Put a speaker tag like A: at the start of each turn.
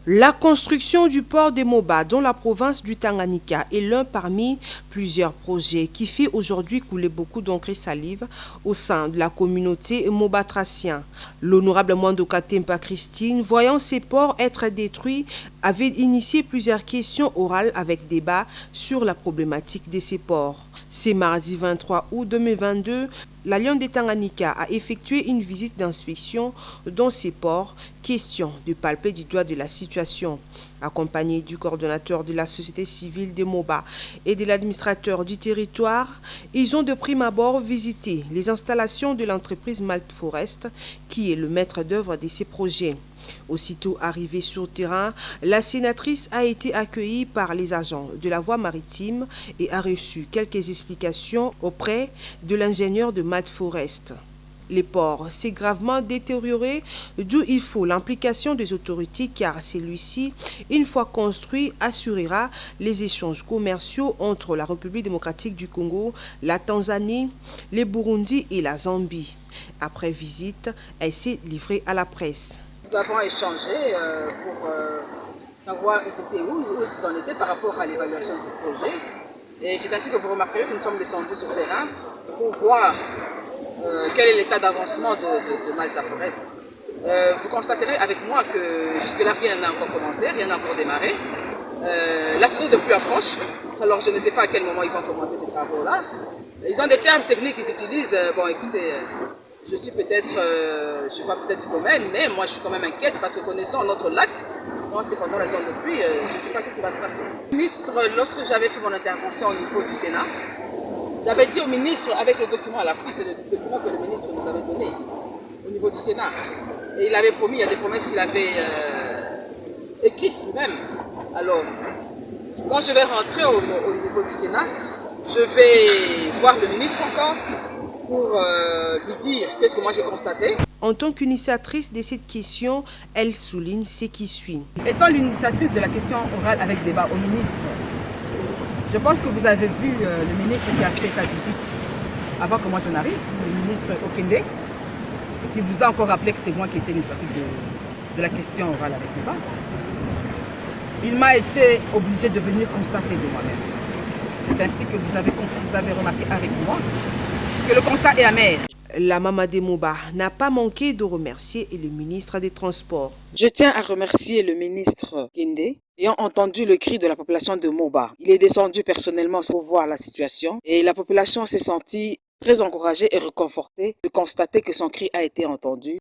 A: La construction du port de Moba dans la province du Tanganyika est l'un parmi plusieurs projets qui fait aujourd'hui couler beaucoup d'encre et salive au sein de la communauté mobatracienne. L'honorable Mwandoka Tempa Christine, voyant ces ports être détruits, avait initié plusieurs questions orales avec débat sur la problématique de ces ports. C'est mardi 23 août 2022, l'Alliance des Tanganyika a effectué une visite d'inspection dans ces ports, question de palper du doigt de la situation. Accompagné du coordonnateur de la société civile de Moba et de l'administrateur du territoire, ils ont de prime abord visité les installations de l'entreprise Malte Forest, qui est le maître d'œuvre de ces projets. Aussitôt arrivée sur terrain, la sénatrice a été accueillie par les agents de la voie maritime et a reçu quelques explications auprès de l'ingénieur de Malte Forest. Les ports s'est gravement détérioré, d'où il faut l'implication des autorités car celui-ci, une fois construit, assurera les échanges commerciaux entre la République démocratique du Congo, la Tanzanie, le Burundi et la Zambie. Après visite, elle s'est livrée à la presse.
B: Nous avons échangé pour savoir où est-ce qu'ils en étaient par rapport à l'évaluation du projet. Et c'est ainsi que vous remarquerez que nous sommes descendus sur le terrain pour voir quel est l'état d'avancement de Malte Forest. Vous constaterez avec moi que jusque-là, rien n'a encore commencé, rien n'a encore démarré. La saison de pluie approche, alors je ne sais pas à quel moment ils vont commencer ces travaux-là. Ils ont des termes techniques qu'ils utilisent. Bon, écoutez, je suis peut-être, je ne suis pas peut-être du domaine, mais moi je suis quand même inquiète parce que connaissant notre lac, quand c'est pendant la zone de pluie, je ne sais pas ce qui va se passer. Ministre, lorsque j'avais fait mon intervention au niveau du Sénat, j'avais dit au ministre, avec le document à l'appui, c'est le document que le ministre nous avait donné au niveau du Sénat. Et il avait promis, il y a des promesses qu'il avait écrites lui-même. Alors, quand je vais rentrer au niveau du Sénat, je vais voir le ministre encore pour lui dire qu'est-ce que moi j'ai constaté.
A: En tant qu'initiatrice de cette question, elle souligne ce qui suit.
B: Étant l'initiatrice de la question orale avec débat au ministre, je pense que vous avez vu le ministre qui a fait sa visite avant que moi je n'arrive, le ministre Okende, qui vous a encore rappelé que c'est moi qui étais l'initiatrice de la question orale avec débat. Il m'a été obligé de venir constater de moi-même. C'est ainsi que vous avez remarqué avec moi que le constat est amer.
A: La maman de Moba n'a pas manqué de remercier le ministre des Transports.
B: Je tiens à remercier le ministre Kende ayant entendu le cri de la population de Moba. Il est descendu personnellement pour voir la situation et la population s'est sentie très encouragée et réconfortée de constater que son cri a été entendu.